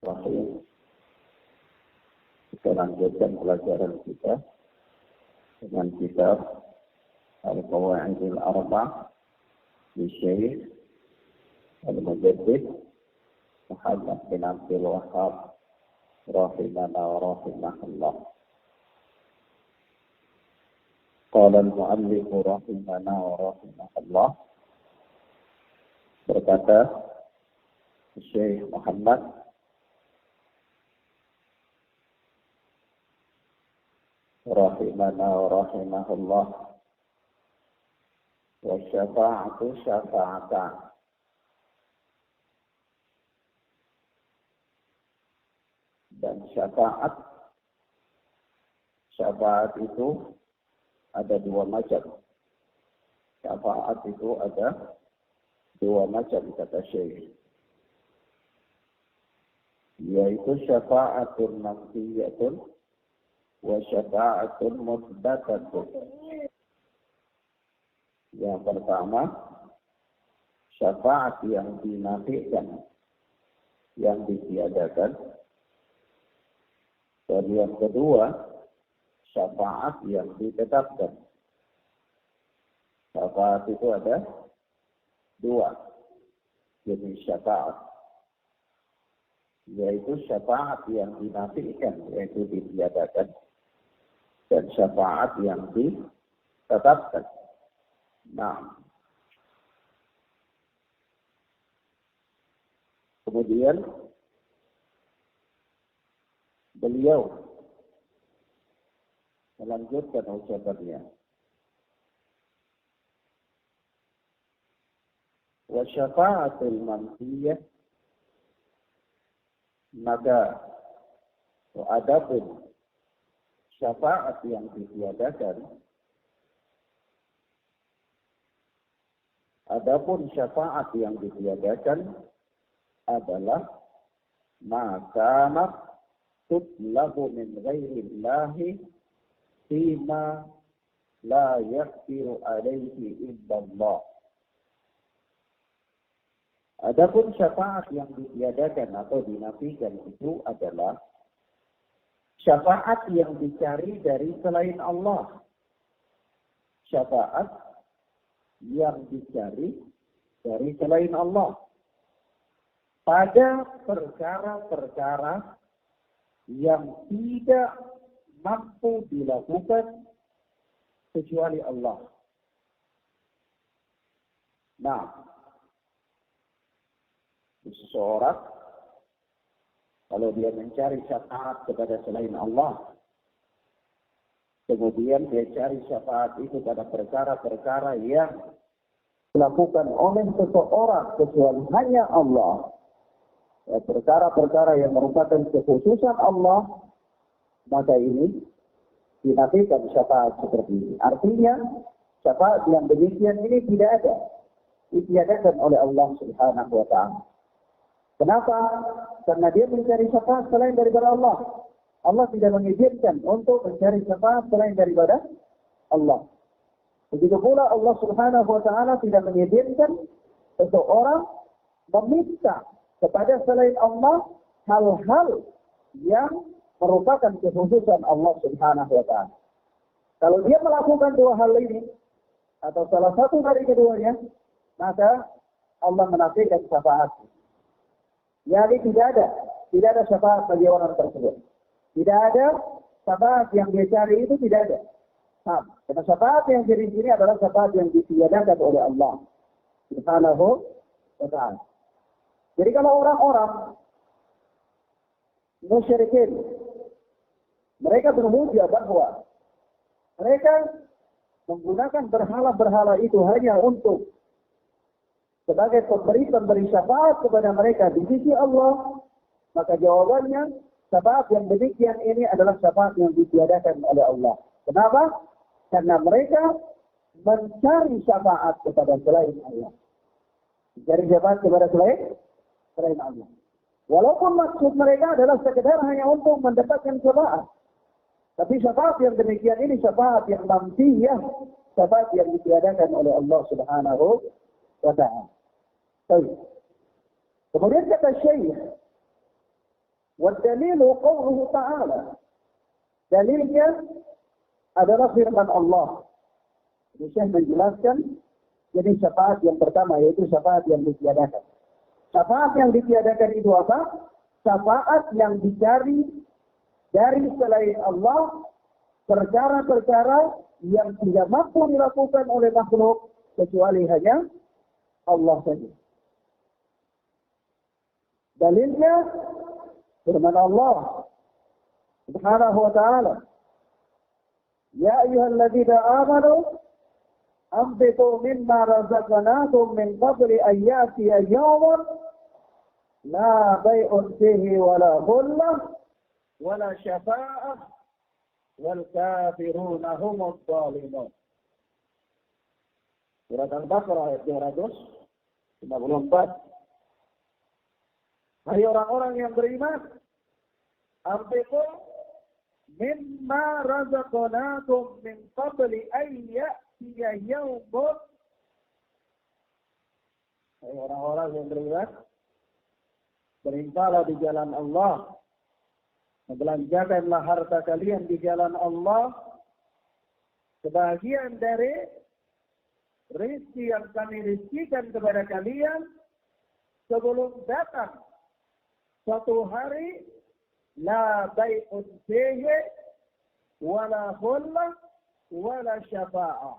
Rahim. Kita lanjutkan pelajaran kita dengan kitab Al-Qawaidul Arba'ah di Syekh Al-Mujaddid Muhammad bin Abdul Wahhab rahimahullah wa rahimahullah. Qala al-muallif rahimahullah wa rahimahullah, berkata Syekh Muhammad rahimahullah wa rahimahullah, wa syafa'atu syafa'atan, dan syafaat itu ada dua macam. Syafaat itu ada dua macam, kata Syekh, yaitu syafa'atun manfiyatun wa syafa'atun musbatatun. Yang pertama, syafaat yang dinafikan, yang ditiadakan. Dan yang kedua, syafaat yang ditetapkan. Syafaat itu ada dua jenis syafaat, yaitu syafaat yang dinafikan, yaitu ditiadakan, dan syafaat yang ditetapkan. Nah, kemudian beliau melanjutkan ucapannya, wa syafa'atul manfiyah, maka adapun syafaat yang ditiadakan, adalah maka tutlabu min ghairillahi fima la yaghfiru alaihi illallah. Adapun syafaat yang ditiadakan atau dinafikan itu adalah syafaat yang dicari dari selain Allah. Syafaat yang dicari dari selain Allah pada perkara-perkara yang tidak mampu dilakukan kecuali Allah. Nah, seseorang kalau dia mencari syafaat kepada selain Allah, kemudian dia cari syafaat itu pada perkara-perkara yang dilakukan oleh seseorang kecuali hanya Allah, perkara-perkara yang merupakan kekhususan Allah, maka ini dinafikan syafaat seperti ini. Artinya syafaat yang demikian ini tidak ada, ditiadakan oleh Allah Subhanahu wa ta'ala. Kenapa? Karena dia mencari syafaat selain daripada Allah. Allah tidak mengizinkan untuk mencari syafaat selain daripada Allah. Begitu pula Allah Subhanahu wa ta'ala tidak mengizinkan seseorang meminta kepada selain Allah hal-hal yang merupakan kekhususan Allah Subhanahu wa ta'ala. Kalau dia melakukan dua hal ini atau salah satu dari keduanya, maka Allah menafikan syafaat. Jadi tidak ada syafaat bagi orang tersebut. Tidak ada syafaat yang dia cari, itu tidak ada. Nah, karena syafaat yang di sini adalah syafaat yang ditiadakan oleh Allah Subhanahu wa ta'ala. Jadi kalau orang-orang musyrikin, mereka berhujjah bahwa mereka menggunakan berhala-berhala itu hanya untuk sebagai pemberi syafaat kepada mereka di sisi Allah, maka jawabannya syafaat yang demikian ini adalah syafaat yang ditiadakan oleh Allah. Kenapa? Karena mereka mencari syafaat kepada selain Allah. Mencari syafaat kepada selain Allah. Walaupun maksud mereka adalah sekedar hanya untuk mendapatkan syafaat. Tapi syafaat yang demikian ini syafaat yang manfiyah, syafaat yang ditiadakan oleh Allah Subhanahu wa ta'ala. Kemudian kata Syekh, Wadalilu qawluhu ta'ala. Dalilnya adalah firman Allah. Syekh menjelaskan, jadi syafaat yang pertama yaitu syafaat yang ditiadakan. Syafaat yang ditiadakan itu apa? Syafaat yang dicari dari selain Allah, perkara-perkara yang tidak mampu dilakukan oleh makhluk kecuali hanya Allah saja. Dalilnya firman Allah Subhanahu wa ta'ala, Ya ayyuhalladzina amanu anfiqu mimma razaqnakum min qabli an ya'tiya yawmun la bay'un fihi wala dhullah wala syafa'ah wal kafiruna humudz zalimun. Surat Al-Baqarah ayat 254. Hai orang-orang yang beriman, anfiqu mimma razaqnakum min qabli an ya'tiya yawmun. Hai orang-orang yang beriman, berinfaklah di jalan Allah. Belanjakanlah harta kalian di jalan Allah. Sebagian dari rezeki yang kami rezekikan kepada kalian sebelum datang suatu hari la bai'un fihi wala khullah wala syafa'ah.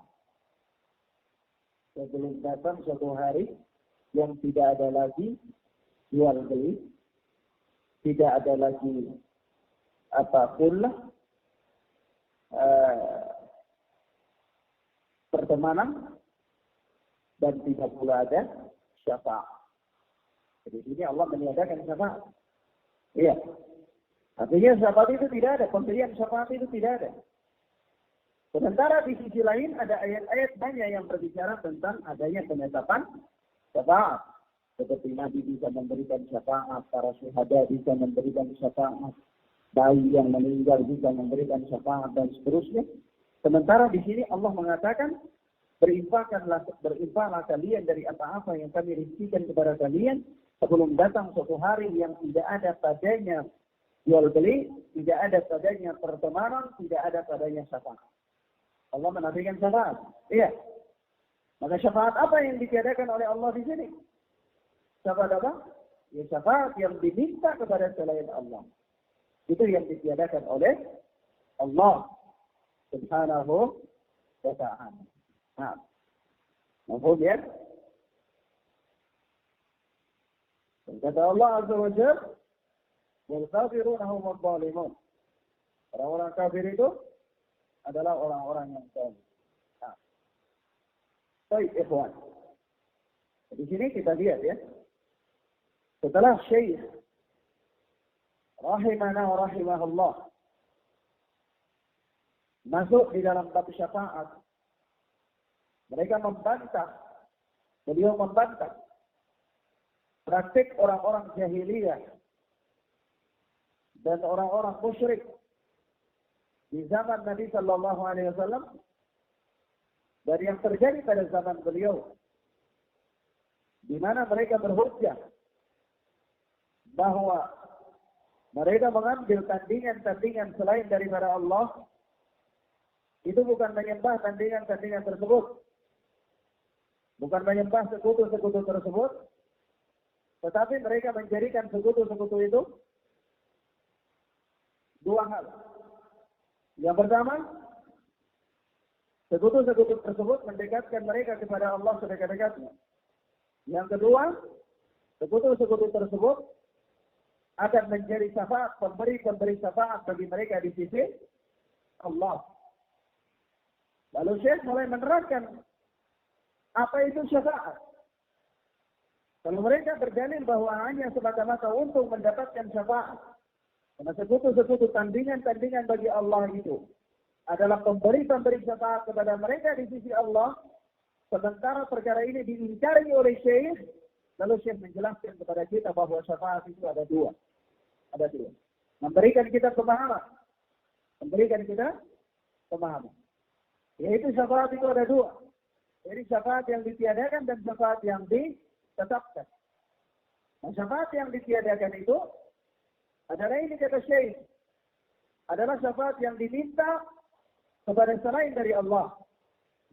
Sebelum datang suatu hari yang tidak ada lagi jual beli, tidak ada lagi khullah, pertemanan, dan tidak pula ada syafaat. Jadi di sini Allah meniadakan syafaat. Iya. Artinya syafaat itu tidak ada, pemberian syafaat itu tidak ada. Sementara di sisi lain ada ayat-ayat banyak yang berbicara tentang adanya penetapan syafaat. Seperti Nabi bisa memberikan syafaat, para syuhada bisa memberikan syafaat, bayi yang meninggal bisa memberikan syafaat, dan seterusnya. Sementara di sini Allah mengatakan, berinfaklah kalian dari apa-apa yang kami rezekikan kepada kalian sebelum datang suatu hari yang tidak ada padanya jual beli, tidak ada padanya pertemanan, tidak ada padanya syafaat. Allah menafikan syafaat. Iya. Maka syafaat apa yang ditiadakan oleh Allah di sini? Syafaat apa? Ya, syafaat yang diminta kepada selain Allah. Itu yang ditiadakan oleh Allah Subhanahu wa ta'ala. Nah, maksud ya? Kata Allah Azza wa Jalla, wal kafiruna humudz zalimun. Orang-orang kafir itu adalah orang-orang yang zalim. Nah, baik ikhwan. Di sini kita lihat ya. Setelah Syekh rahimana wa rahimahullah masuk di dalam bab syafaat, mereka beliau membantah praktik orang-orang jahiliyah dan orang-orang musyrik di zaman Nabi Sallallahu Alaihi Wasallam dan yang terjadi pada zaman beliau, di mana mereka berhujjah bahwa mereka mengambil tandingan-tandingan selain daripada Allah, itu bukan menyembah tandingan-tandingan tersebut, bukan menyembah sekutu-sekutu tersebut, tetapi mereka menjadikan sekutu-sekutu itu dua hal. Yang pertama, sekutu-sekutu tersebut mendekatkan mereka kepada Allah sedekat-dekatnya. Yang kedua, sekutu-sekutu tersebut akan menjadi syafaat, pemberi syafaat bagi mereka di sisi Allah. Lalu Syekh mulai menerangkan apa itu syafaat. Kalau mereka berdalil bahwa hanya semata-mata untuk mendapatkan syafaat, karena sekutu-sekutu tandingan-tandingan bagi Allah itu adalah pemberi-pemberi syafaat kepada mereka di sisi Allah, sementara perkara ini diingkari oleh Syekh, lalu Syekh menjelaskan kepada kita bahwa syafaat itu ada dua. Memberikan kita pemahaman. Yaitu syafaat itu ada dua. Jadi syafaat yang ditiadakan dan syafaat yang ditetapkan. Nah, syafaat yang ditiadakan itu adalah ini kata Syekh, adalah syafaat yang diminta kepada selain dari Allah.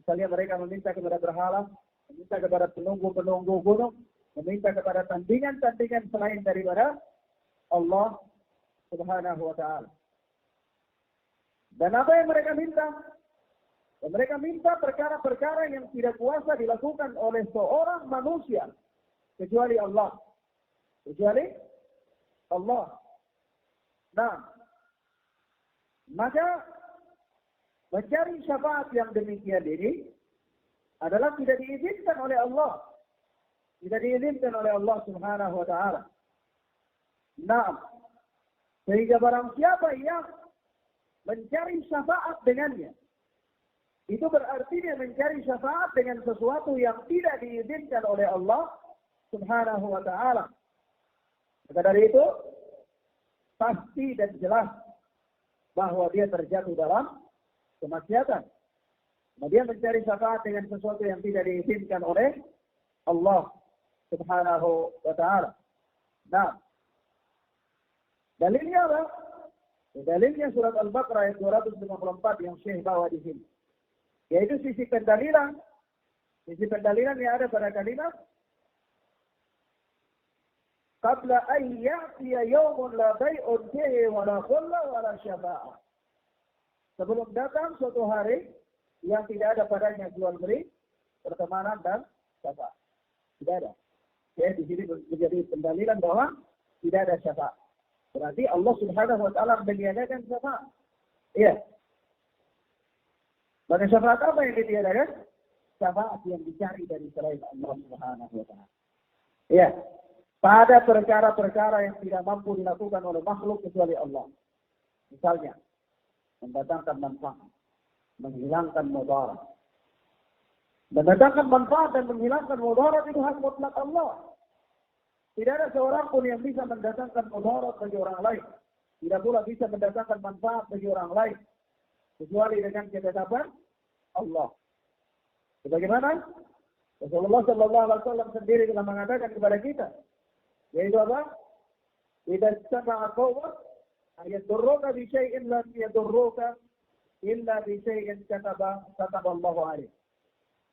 Misalnya mereka meminta kepada berhala, meminta kepada penunggu-penunggu gunung, meminta kepada tandingan-tandingan selain daripada Allah Subhanahu wa ta'ala. Dan apa yang mereka minta? Dan mereka minta perkara-perkara yang tidak kuasa dilakukan oleh seorang manusia kecuali Allah. Kecuali Allah. Nah, maka mencari syafaat yang demikian ini adalah tidak diizinkan oleh Allah. Tidak diizinkan oleh Allah Subhanahu wa ta'ala. Nah, sehingga barang siapa yang mencari syafaat dengannya, itu berarti dia mencari syafaat dengan sesuatu yang tidak diizinkan oleh Allah Subhanahu wa ta'ala. Maka dari itu, pasti dan jelas bahwa dia terjatuh dalam kemaksiatan. Dia mencari syafaat dengan sesuatu yang tidak diizinkan oleh Allah Subhanahu wa ta'ala. Nah, dalilnya apa? Dalilnya surat Al-Baqarah ayat 254 yang Syekh bawa di sini. Yaitu sisi pendalilan. Sisi pendalilan yang ada pada kalimat qabla an ya'tiya yawmun la bay'un fihi wa la khulla wa la syafa'ah. Sebelum datang suatu hari yang tidak ada padanya jual beli, pertemanan dan syafaat. Tidak ada. Ya, di sini menjadi pendalilan bahwa tidak ada syafaat. Berarti Allah Subhanahu wa ta'ala meniadakan syafaat. Iya. Maka syafaat apa yang ditiadakan? Syafaat yang dicari dari selain Allah Subhanahu wa ta'ala. Iya. Pada perkara-perkara yang tidak mampu dilakukan oleh makhluk kecuali Allah. Misalnya, mendatangkan manfaat, menghilangkan mudarat. Mendatangkan manfaat dan menghilangkan mudarat itu hak mutlak Allah. Tidak ada seorang pun yang bisa mendatangkan mudarat bagi orang lain. Tidak pula bisa mendatangkan manfaat bagi orang lain. Kecuali dengan ketetapan Allah. Bagaimana? Rasulullah Sallallahu Alaihi Wasallam sendiri telah mengatakan kepada kita, yaitu apa? Idza istama'a qawmun ayadurruka bi syai'in lam yadurruka illa bi syai'in kataba Allahu alaihi.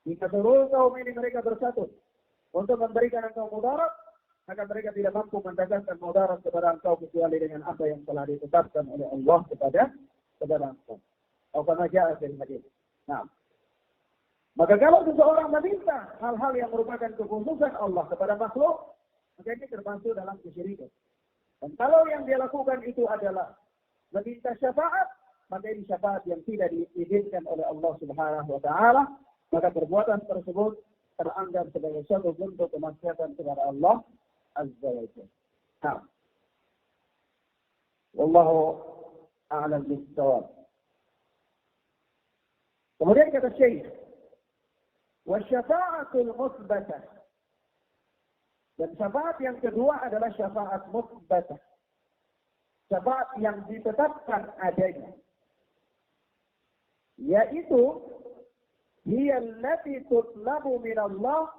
Jika seluruh kaum ini mereka bersatu untuk memberikan engkau mudarat, maka mereka tidak mampu mendatangkan mudarat kepada engkau kecuali dengan apa yang telah ditetapkan oleh Allah kepada engkau. Atau kama jaa fil hadits. Nah, maka kalau seseorang meminta hal-hal yang merupakan kekhususan Allah kepada makhluk, maka ini termasuk dalam kesyirikan. Dan kalau yang dia lakukan itu adalah meminta syafaat, maka ini syafaat yang tidak diizinkan oleh Allah Subhanahu wa ta'ala, maka perbuatan tersebut teranggap sebagai suatu bentuk kemaksiatan kepada Allah Azza wa Jalla. Nah, wallahu a'lam bis-shawab. Kemudian kata Syekh, wasyafa'atul musbatah. Dan syafaat yang kedua adalah syafaat musbatah. Syafaat yang ditetapkan adanya. Yaitu hiya allati tutlabu min Allah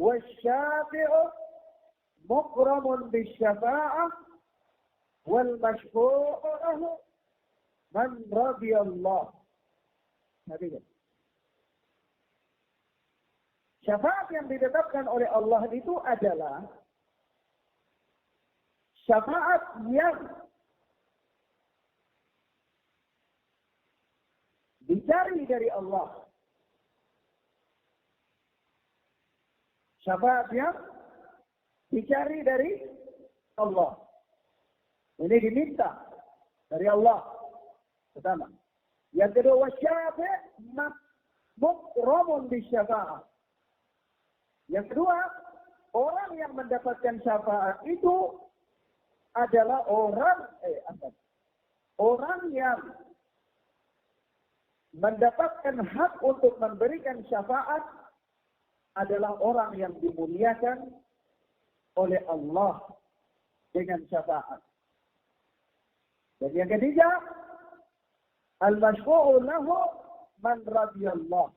wasyafi'u mukramun bisyafa'ah wal mashfu'u lahu man radiyallah. Hadirin. Syafaat yang ditetapkan oleh Allah itu adalah syafaat yang dicari dari Allah. Syafaat yang dicari dari Allah. Ini diminta dari Allah. Pertama. Yang kedua, syafi' mukramun bisyafa'ah. Yang kedua, orang yang mendapatkan syafaat itu adalah orang yang mendapatkan hak untuk memberikan syafaat adalah orang yang dimuliakan oleh Allah dengan syafaat. Dan yang ketiga, al-mashfu'u lahu man radiyallah.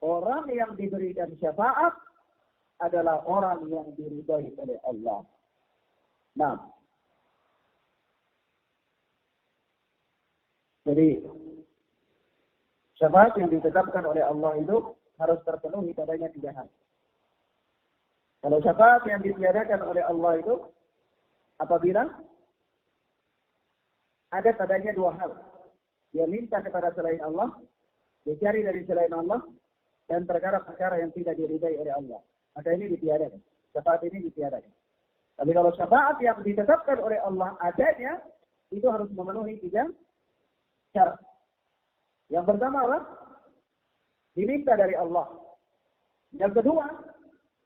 Orang yang diberikan syafaat adalah orang yang diridhai oleh Allah. Nah, Jadi syafaat yang ditetapkan oleh Allah itu harus terpenuhi padanya 3 hal. Kalau syafaat yang ditiadakan oleh Allah itu apabila ada padanya 2 hal. Dia minta kepada selain Allah, dia cari dari selain Allah, dan perkara-perkara yang tidak diridai oleh Allah. Maka ini ditiadakan. Syafaat ini ditiadakan. Tapi kalau syafaat yang ditetapkan oleh Allah adanya, itu harus memenuhi 3 syarat. Yang pertama adalah diminta dari Allah. Yang kedua,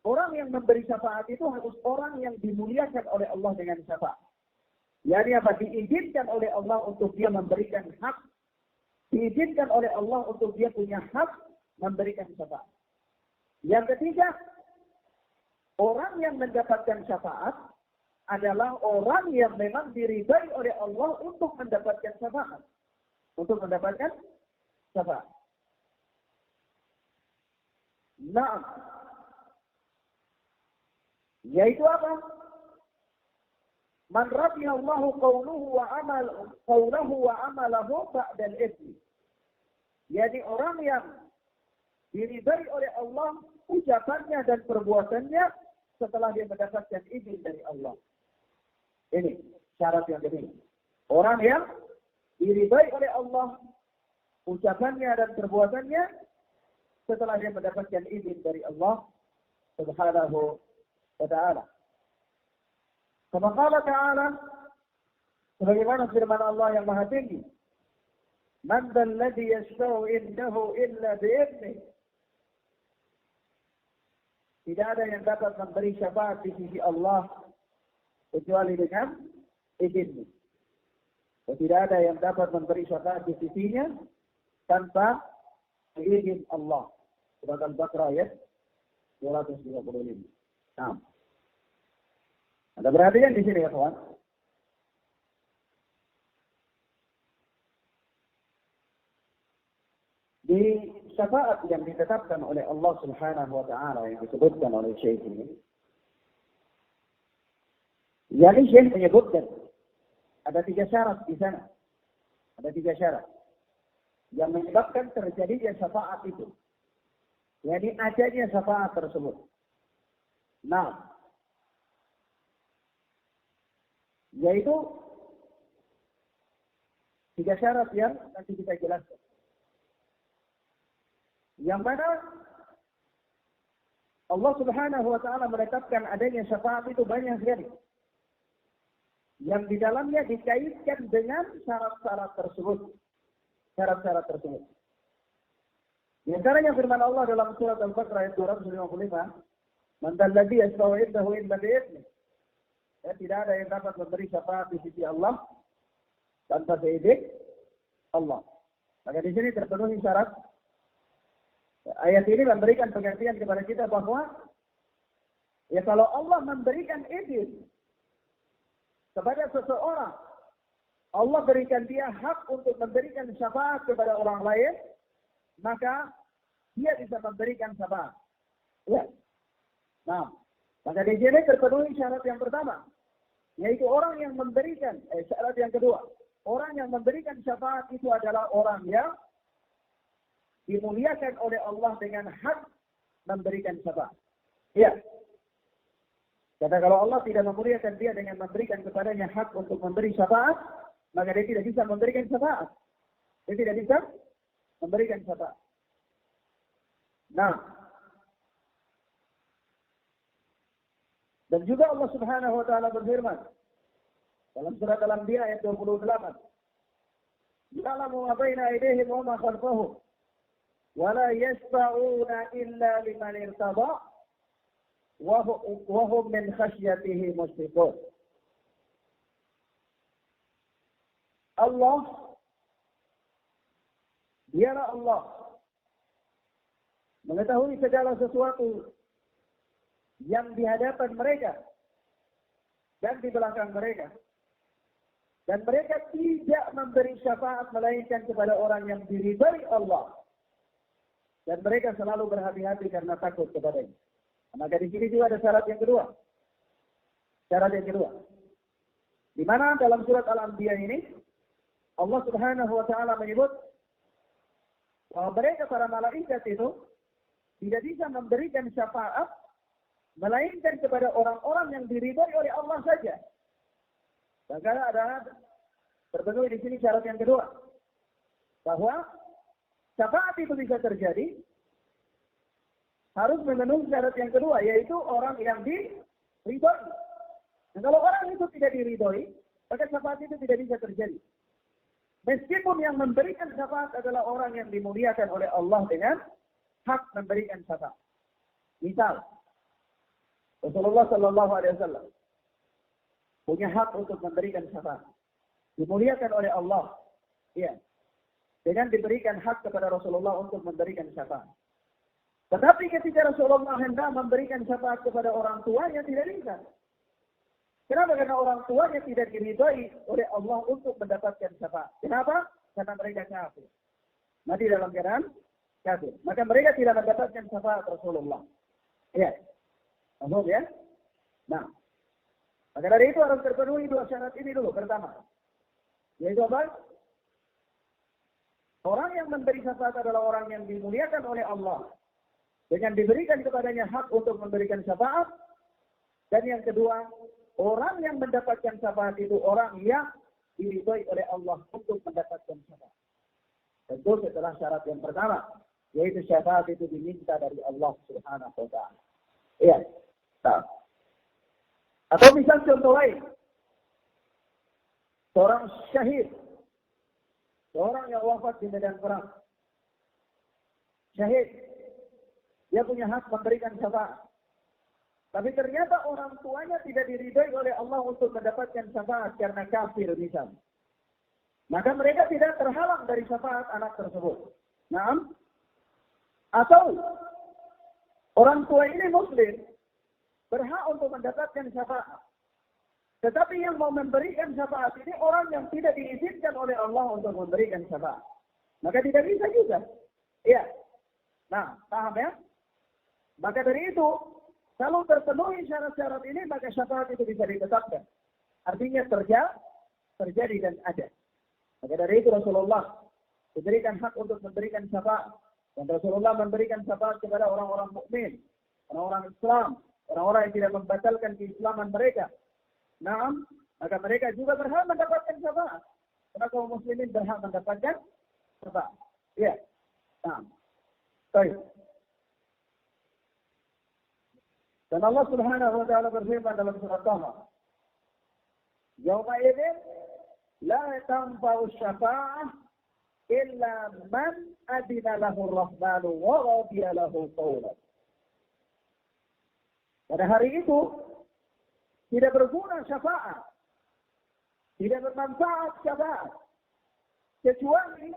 orang yang memberi syafaat itu harus orang yang dimuliakan oleh Allah dengan syafaat. Yani apa? Diizinkan oleh Allah untuk dia memberikan hak. Diizinkan oleh Allah untuk dia punya hak memberikan syafaat. Yang ketiga, orang yang mendapatkan syafaat adalah orang yang memang diridai oleh Allah untuk mendapatkan syafaat. Untuk mendapatkan syafaat. Nah, yaitu apa? Man radiyallahu qawluhu wa amalahu ba'dal itsmi. Jadi orang yang diridai oleh Allah ucapannya dan perbuatannya setelah dia mendapatkan izin dari Allah. Ini syarat yang kedua. Orang yang diridai oleh Allah ucapannya dan perbuatannya setelah dia mendapatkan izin dari Allah Subhanahu wa ta'ala. Kama qala ta'ala, sebagaimana firman Allah yang Maha Tinggi, man dzal ladzi yashfa'u indahu illa bi'idnih. Tidak ada yang dapat memberi syafaat di sisi Allah kecuali dengan izinnya. Dan tidak ada yang dapat memberi syafaat di sisinya tanpa izin Allah. Surat Al-Baqarah ayat 225. Nah, ada perhatian di sini ya kawan. Di syafaat yang ditetapkan oleh Allah Subhanahu wa ta'ala yang disebutkan oleh Syekh ini. Yani Syekh menyebutkan ada 3 syarat di sana. Ada 3 syarat yang menyebabkan terjadinya syafaat itu. Yani adanya syafaat tersebut. Nah, yaitu 3 syarat yang nanti kita jelaskan. Yang mana Allah Subhanahu wa ta'ala menetapkan adanya syafaat itu banyak sekali. Yang di dalamnya dikaitkan dengan syarat-syarat tersebut. Syarat-syarat tersebut. Di antaranya firman Allah dalam surat Al-Baqarah ayat 255, "Man dzal ladzi yashfa'u 'indahu illa bi'idhnih." Ya, tidak ada yang dapat memberi syafaat di sisi Allah tanpa seizin Allah. Maka di sini terpenuhi syarat. Ayat ini memberikan pengertian kepada kita bahwa ya kalau Allah memberikan izin kepada seseorang, Allah berikan dia hak untuk memberikan syafaat kepada orang lain, maka dia bisa memberikan syafaat. Ya. Nah, maka di sini terpenuhi syarat yang pertama, yaitu orang yang memberikan, syarat yang kedua, orang yang memberikan syafaat itu adalah orang yang dimuliakan oleh Allah dengan hak memberikan syafaat. Ya. Karena kalau Allah tidak memuliakan dia dengan memberikan kepadanya hak untuk memberi syafaat, maka dia tidak bisa memberikan syafaat. Dia tidak bisa memberikan syafaat. Nah, dan juga Allah Subhanahu wa ta'ala berfirman dalam surat Al-Anbiya ayat 28, "Ya'lamu ma baina aydihim wa ma khalfahum wa la yashfa'una illa liman irtada wa hum min khasyatihi mushfiqun." Allah, dialah Allah mengetahui segala sesuatu yang di hadapan mereka dan di belakang mereka. Dan mereka tidak memberi syafaat melainkan kepada orang yang diridai Allah. Dan mereka selalu berhati-hati karena takut kepadanya. Maka di sini juga ada syarat yang kedua. Syarat yang kedua. Di mana dalam surat Al-Anbiya ini Allah Subhanahu wa taala menyebut bahwa mereka para malaikat itu tidak bisa memberikan syafaat melainkan kepada orang-orang yang diridhai oleh Allah saja. Bahkan ada terpenuhi di sini syarat yang kedua, bahwa syafaat itu bisa terjadi harus memenuhi syarat yang kedua, yaitu orang yang diridhai. Dan kalau orang itu tidak diridhai, maka syafaat itu tidak bisa terjadi. Meskipun yang memberikan syafaat adalah orang yang dimuliakan oleh Allah dengan hak memberikan syafaat. Misal, Rasulullah Sallallahu Alaihi Wasallam punya hak untuk memberikan syafaat. Dimuliakan oleh Allah, ya, dengan diberikan hak kepada Rasulullah untuk memberikan syafaat. Tetapi ketika Rasulullah hendak memberikan syafaat kepada orang tuanya, tidak bisa. Kenapa? Karena orang tuanya tidak diridhai oleh Allah untuk mendapatkan syafaat. Kenapa? Karena mereka kafir. Mati dalam keadaan kafir. Maka mereka tidak mendapatkan syafaat Rasulullah. Ya. Maksud ya? Nah. Maka dari itu harus terpenuhi dua syarat ini dulu. Pertama, yaitu apa? Orang yang memberi syafaat adalah orang yang dimuliakan oleh Allah dengan diberikan kepadanya hak untuk memberikan syafaat. Dan yang kedua, orang yang mendapatkan syafaat itu orang yang diridhai oleh Allah untuk mendapatkan syafaat. Tentu setelah syarat yang pertama, yaitu syafaat itu diminta dari Allah Subhanahu wa taala. Iya. Nah. Atau misal contoh lain, seorang syahid, seorang yang wafat di medan perang, syahid, dia punya hak memberikan syafaat. Tapi ternyata orang tuanya tidak diridhai oleh Allah untuk mendapatkan syafaat karena kafir misalnya. Maka mereka tidak terhalang dari syafaat anak tersebut. Naam. Atau orang tua ini muslim, berhak untuk mendapatkan syafaat. Tetapi yang mau memberikan syafaat ini orang yang tidak diizinkan oleh Allah untuk memberikan syafaat. Maka tidak bisa juga. Iya. Nah, paham ya? Maka dari itu, kalau terpenuhi syarat-syarat ini, maka syafaat itu bisa ditetapkan. Artinya terjadi dan ada. Maka dari itu Rasulullah diberikan hak untuk memberikan syafaat. Dan Rasulullah memberikan syafaat kepada orang-orang mukmin, orang-orang Islam, orang-orang yang tidak membatalkan keislaman mereka. Nah, maka mereka juga berhak mendapatkan syafaat. Karena kaum muslimin berhak mendapatkan syafaat. Ya. Nah. Baik. Dan Allah Subhanahu wa taala berfirman dalam surat Taha, "Yauma idzin la tanfa'u syafa'ah illa man adina lahu ar-rahmanu wa radiya lahu qawlan." Pada hari itu tidak berguna syafaat, tidak bermanfaat syafaat, kecuali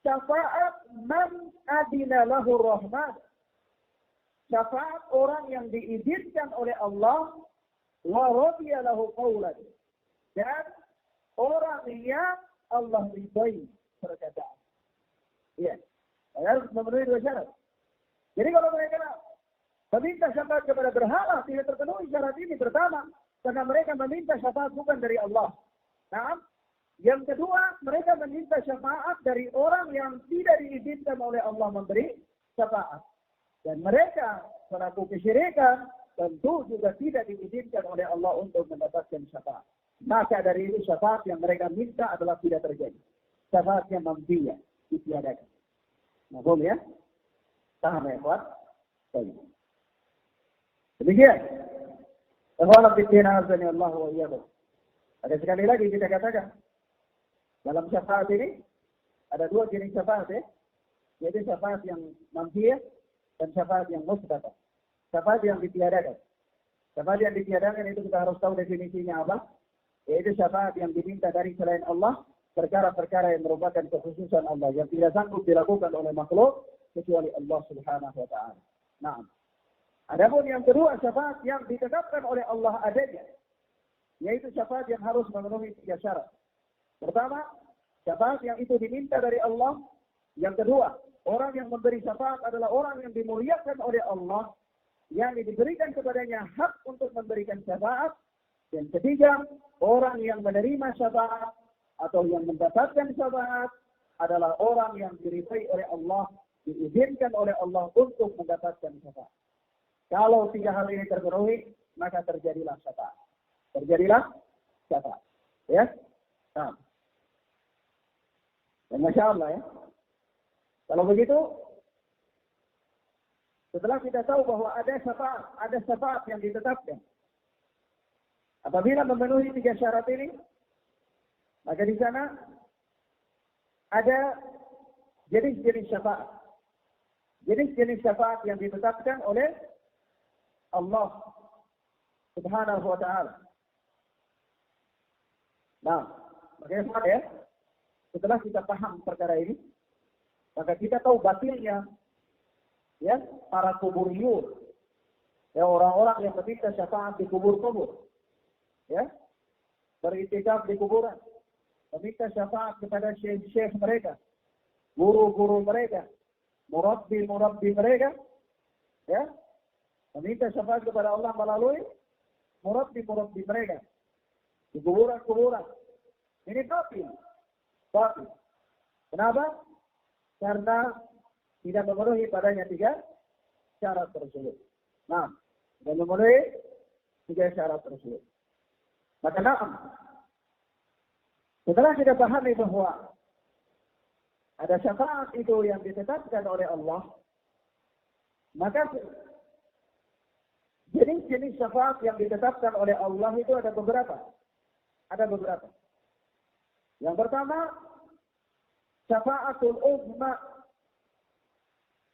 syafaat man adina lahu ar-rahman. Syafaat orang yang diizinkan oleh Allah wa radiya lahu qawlan, dan orang yang Allah ridhai perkataan. Iya. Harus memenuhi dua syarat. Jadi kalau mereka meminta syafaat kepada berhala tidak terpenuhi syarat ini. Pertama, karena mereka meminta syafaat bukan dari Allah. Nah, yang kedua, mereka meminta syafaat dari orang yang tidak diizinkan oleh Allah memberi syafaat. Dan mereka pelaku kesyirikan tentu juga tidak diizinkan oleh Allah untuk mendapatkan syafaat. Maka dari itu syafaat yang mereka minta adalah tidak terjadi. Syafaatnya mampiya, ditiadakan. Mahfum ya? Paham ya, Pak? Baik. Demikian. Ikhwan fillah azani Allah wa iyyakum. Ada sekali lagi kita katakan dalam syafaat ini ada dua jenis syafaat ya. Yaitu syafaat yang mampiya dan syafaat yang musbata. Syafaat yang ditiadakan. Syafaat yang ditiadakan itu kita harus tahu definisinya apa. Yaitu syafaat yang diminta dari selain Allah, perkara-perkara yang merupakan kekhususan Allah yang tidak sanggup dilakukan oleh makhluk kecuali Allah Subhanahu wa taala. Nah, adapun yang kedua syafaat yang ditetapkan oleh Allah adanya, yaitu syafaat yang harus memenuhi tiga syarat. Pertama, syafaat yang itu diminta dari Allah. Yang kedua, orang yang memberi syafaat adalah orang yang dimuliakan oleh Allah, yang diberikan kepadanya hak untuk memberikan syafaat. Dan ketiga, orang yang menerima syafaat atau yang mendapatkan syafaat adalah orang yang diridhai oleh Allah, diizinkan oleh Allah untuk mendapatkan syafaat. Kalau tiga hal ini terpenuhi, maka terjadilah syafaat. Terjadilah syafaat. Ya? Nah. Dan Masya Allah ya. Kalau begitu, setelah kita tahu bahwa ada syafaat yang ditetapkan. Apabila memenuhi tiga syarat ini, maka di sana ada jenis-jenis syafaat. Jenis-jenis syafaat yang ditetapkan oleh Allah Subhanahu wa ta'ala. Nah, makanya ya, setelah kita paham perkara ini, maka kita tahu batilnya ya para kuburiyun, ya orang-orang yang meminta syafaat di kubur-kubur, ya beritikaf di kuburan, meminta syafaat kepada syekh-syekh mereka, guru-guru mereka, murabbi mereka, ya meminta syafaat kepada Allah melalui murabbi mereka di kuburan-kuburan. Ini batil. Kenapa? Karena tidak memenuhi padanya tiga syarat tersebut. Nah, tidak memenuhi tiga syarat tersebut. Maka setelah kita pahami bahwa ada syafaat itu yang ditetapkan oleh Allah, maka jenis-jenis syafaat yang ditetapkan oleh Allah itu ada beberapa. Yang pertama, syafaatul uzma,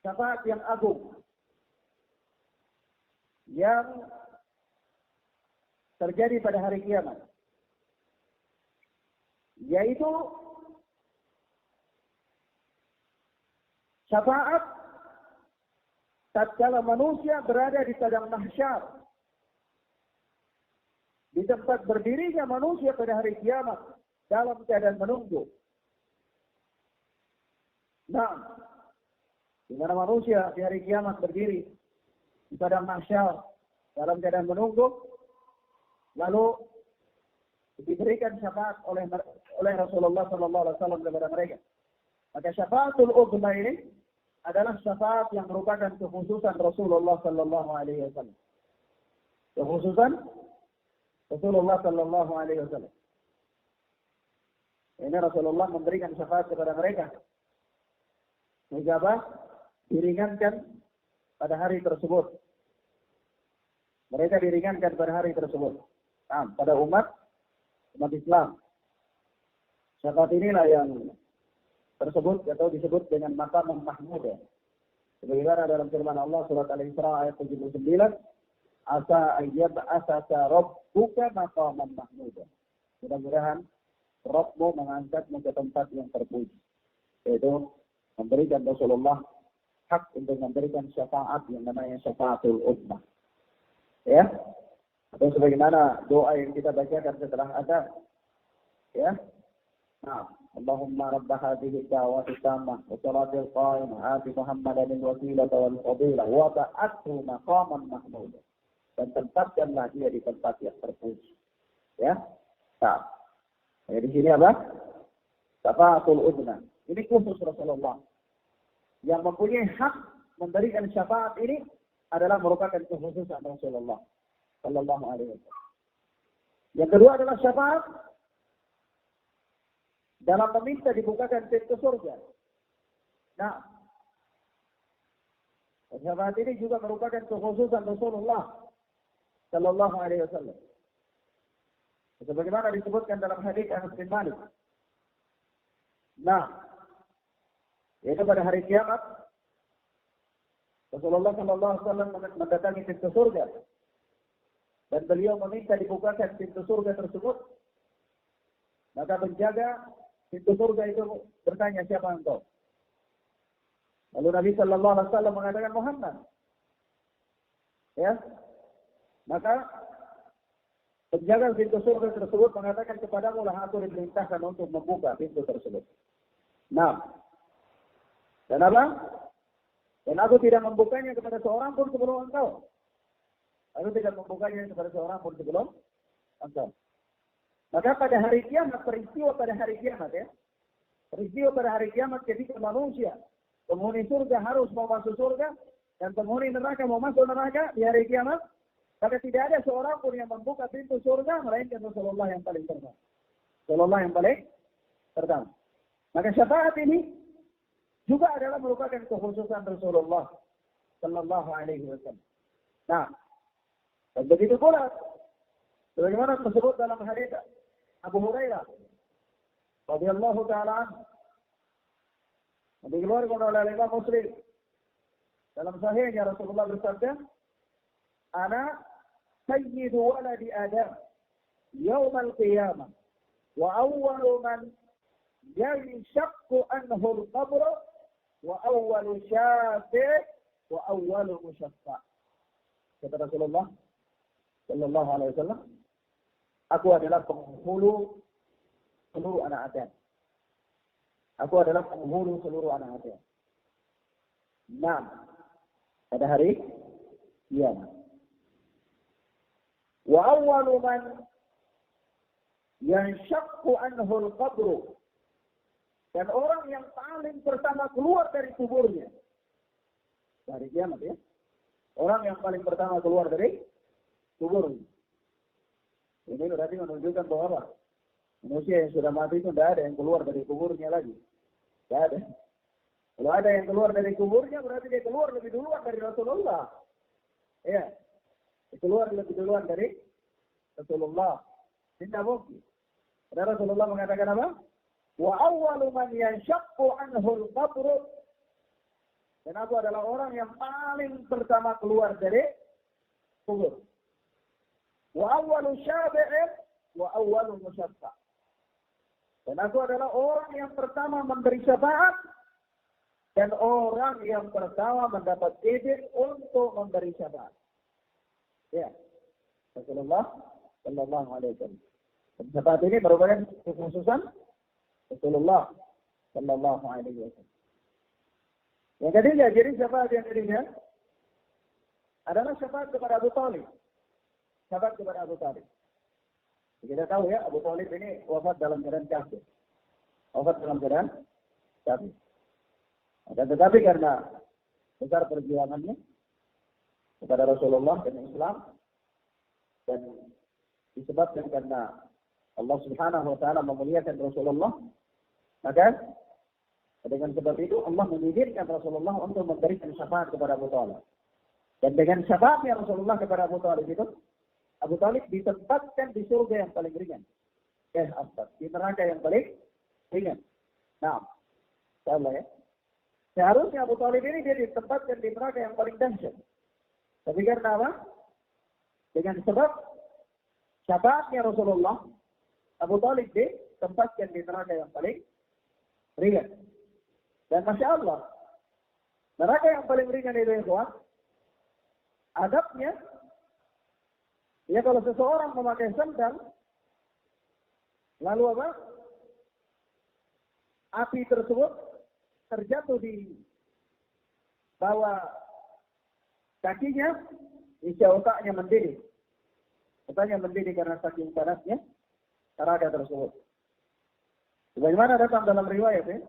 syafaat yang agung, yang terjadi pada hari kiamat, yaitu syafaat tatkala manusia berada di padang mahsyar, di tempat berdirinya manusia pada hari kiamat dalam keadaan menunggu. Nah, di mana manusia di hari kiamat berdiri di padang mahsyar dalam keadaan menunggu, lalu diberikan syafaat oleh Rasulullah sallallahu alaihi wasallam kepada mereka. Maka syafaatul uzma ini adalah syafaat yang merupakan kekhususan Rasulullah sallallahu alaihi wasallam. Kekhususan Rasulullah sallallahu alaihi wasallam. Ini Rasulullah memberikan syafaat kepada mereka. Sehingga apa? Diringankan pada hari tersebut. Mereka diringankan pada hari tersebut. Nah, pada umat Islam. Syafaat inilah yang tersebut atau disebut dengan maqam mahmud. Sebagaimana dalam firman Allah surat Al-Isra ayat 79, asa ayyab asasa rabbuka maqaman mahmud. Mudah-mudahan Rabbmu mengangkatmu ke tempat yang terpuji. Yaitu memberikan Rasulullah hak untuk memberikan syafaat yang namanya syafaatul uzma. Ya. Atau sebagaimana doa yang kita bacakan setelah ada. Ya. Nah, Allahumma rabb hadhihi ad-da'wati tammah wa salatil qa'imah ati Muhammadan al-wasilata wal fadilah wa ba'athu maqaman mahmud. Dan tempatkanlah dia di tempat yang terpuji. Ya. Nah. Di sini apa? Syafaatul uzma. Ini khusus Rasulullah. Yang mempunyai hak memberikan syafaat ini adalah merupakan kekhususan Rasulullah sallallahu alaihi wasallam. Yang kedua adalah syafaat dalam meminta dibukakan pintu surga. Nah, syafaat ini juga merupakan kekhususan Rasulullah sallallahu alaihi wasallam. Sebagaimana disebutkan dalam hadis Anas bin Malik. Nah, yaitu pada hari kiamat Rasulullah sallallahu alaihi wasallam mendatangi pintu surga dan beliau meminta dibukakan pintu surga tersebut. Maka penjaga pintu surga itu bertanya, siapa engkau? Lalu Nabi sallallahu alaihi wasallam mengatakan Muhammad. Ya. Maka penjaga pintu surga tersebut mengatakan kepadamu lah aku diperintahkan untuk membuka pintu tersebut. Nah, dan apa? Dan aku tidak membukanya kepada seorang pun sebelum engkau. Aku tidak membukanya kepada seorang pun sebelum engkau. Maka pada hari kiamat, peristiwa pada hari kiamat ya. Peristiwa pada hari kiamat ketika manusia, penghuni surga harus mau masuk surga, dan penghuni neraka mau masuk neraka di hari kiamat, maka tidak ada seorang pun yang membuka pintu surga, melainkan Rasulullah yang paling pertama. Rasulullah yang paling pertama. Maka syafaat ini juga adalah merupakan kekhususan Rasulullah Sallallahu Alaihi Wasallam. Nah, dan begitu pula, sebagaimana tersebut dalam hadits Abu Hurairah radhiyallahu ta'ala anhu, dikeluarkan oleh Imam Muslim dalam sahihnya, Rasulullah bersabda, "Ana sayyidu waladi Adam yaum al-qiyamah wa awwalu man yanshaqqu anhu al-qabr wa awwalu syafi' wa awwalu mushaffa." Kata Rasulullah sallallahu alaihi wasallam, aku adalah penghulu seluruh anak Adam. Aku adalah penghulu seluruh anak Adam. Nah, pada hari kiamat. Wa awwalu man yanshaqqu anhu al-qabr, dan orang yang paling pertama keluar dari kuburnya hari kiamat ya. Orang yang paling pertama keluar dari kuburnya. Ini berarti menunjukkan bahwa manusia yang sudah mati itu tidak ada yang keluar dari kuburnya lagi. Tidak ada. Kalau ada yang keluar dari kuburnya, berarti dia keluar lebih duluan dari Rasulullah. Ya. Dia keluar lebih duluan dari Rasulullah. Tidak mungkin. Karena Rasulullah mengatakan apa? Wa awwalu man yanshaqqu anhu al-qabr, dan aku adalah orang yang paling pertama keluar dari kubur. Wa awwalu syafi'in wa awwalu mushaffa, dan aku adalah orang yang pertama memberi syafaat dan orang yang pertama mendapat izin untuk memberi syafaat. Ya. Rasulullah sallallahu alaihi wasallam. Syafaat ini merupakan kekhususan Rasulullah sallallahu alaihi wasallam. Yang ketiga, jadi syafaat yang ketiga adalah syafaat kepada Abu Thalib. Syafaat kepada Abu Thalib. Kita tahu ya, Abu Thalib ini wafat dalam keadaan kafir. Wafat dalam keadaan kafir. Dan tetapi karena besar perjuangannya kepada Rasulullah dan Islam, dan disebabkan karena Allah Subhanahu wa taala memuliakan Rasulullah, maka dengan sebab itu Allah mengizinkan Rasulullah untuk memberikan syafaat kepada Abu Thalib. Dan dengan syafaatnya Rasulullah kepada Abu Thalib itu, Abu Thalib ditempatkan di surga yang paling ringan. Di neraka yang paling ringan. Nah, insyaallah ya. Seharusnya Abu Thalib ini dia ditempatkan di neraka yang paling dahsyat. Tapi karena apa? Dengan sebab syafaatnya Rasulullah, Abu Thalib ditempatkan di neraka yang paling ringan. Dan Masya Allah, neraka yang paling ringan itu ya kawan, adabnya, ya kalau seseorang memakai sandal, lalu apa? Api tersebut terjatuh di bawah kakinya, niscaya otaknya mendidih. Otaknya mendidih karena saking panasnya neraka tersebut. Bagaimana datang dalam riwayat ya?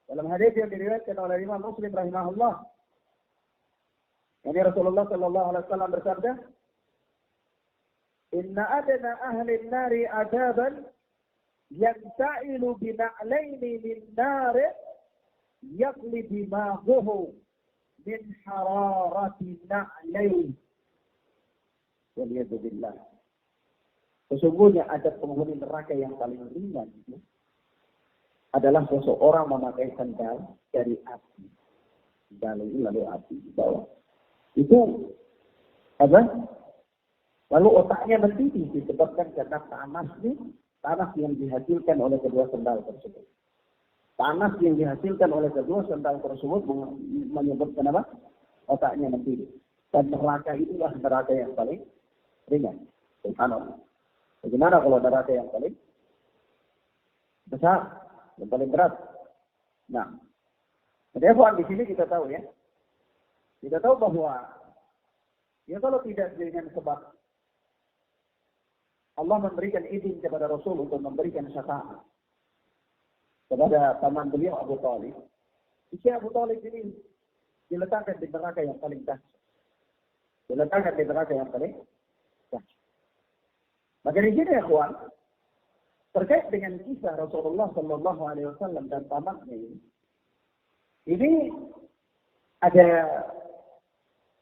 Dalam hadis yang diriwayatkan oleh Imam Muslim rahimahullah, ini Rasulullah sallallahu alaihi wasallam bersabda, "Inna adna ahli an-nari adaban yanta'ilu bina'laini min nar yaqli dimaghuhu min hararati na'lain." Waliyadzubillah. Sesungguhnya ada penghuni neraka yang paling ringan itu adalah seseorang memakai sandal dari api. Lalu api di bawah. Itu apa? Lalu otaknya mendidih disebabkan karena panas yang dihasilkan oleh kedua sandal tersebut. Panas yang dihasilkan oleh kedua sandal tersebut menyebabkan apa? Otaknya mendidih. Dan neraka itulah neraka yang paling ringan. Subhanallah. Bagaimana kalau neraka yang paling besar? Yang paling berat. Nah, jadi di sini kita tahu ya, kita tahu bahwa ya kalau tidak dengan sebab Allah memberikan izin kepada Rasul untuk memberikan syafaat kepada paman beliau Abu Talib. Isi Abu Talib ini diletakkan di neraka yang paling dahsyat. Diletakkan di neraka yang paling dahsyat. Maka di sini ya kawan, terkait dengan kisah Rasulullah Sallallahu Alaihi Wasallam dan pamannya ini ada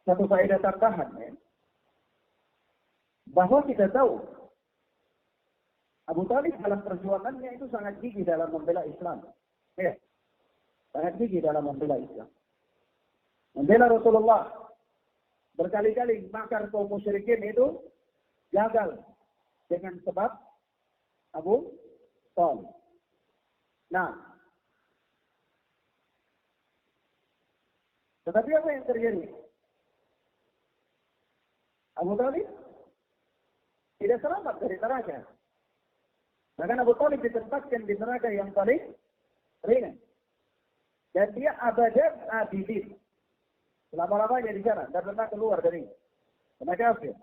satu faedah tambahan ya, bahwa kita tahu Abu Talib dalam perjuangannya itu sangat gigih dalam membela Islam. Ya, sangat gigih dalam membela Islam. Membela Rasulullah. Berkali-kali makar kaum musyrikin itu gagal dengan sebab Abu Talib. Nah, tetapi apa yang terjadi? Abu Talib tidak selamat dari neraka. Bahkan Abu Talib ditempatkan di neraka yang paling ringan. Dan dia abadan abidin. Selama-lamanya di sana. Dan pernah keluar dari neraka kafir.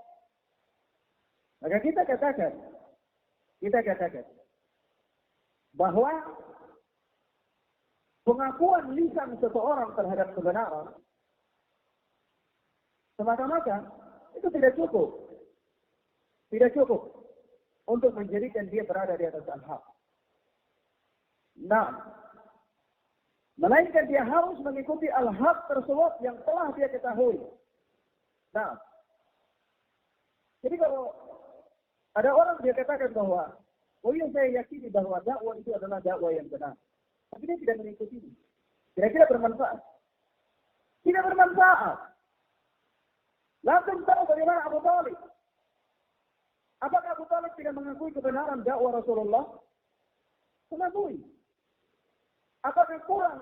Maka kita katakan bahwa pengakuan lisan seseorang terhadap kebenaran semata-mata itu tidak cukup. Tidak cukup untuk menjadikan dia berada di atas al-haq. Nah, melainkan dia harus mengikuti al-haq tersebut yang telah dia ketahui. Nah, jadi kalau ada orang dia katakan bahwa, oh iya saya yakini bahwa dakwah itu adalah dakwah yang benar. Tapi dia tidak mengikuti. Kira-kira bermanfaat? Tidak bermanfaat. Langsung tahu bagaimana Abu Talib. Apakah Abu Talib tidak mengakui kebenaran dakwah Rasulullah? Mengakui. Apakah kurang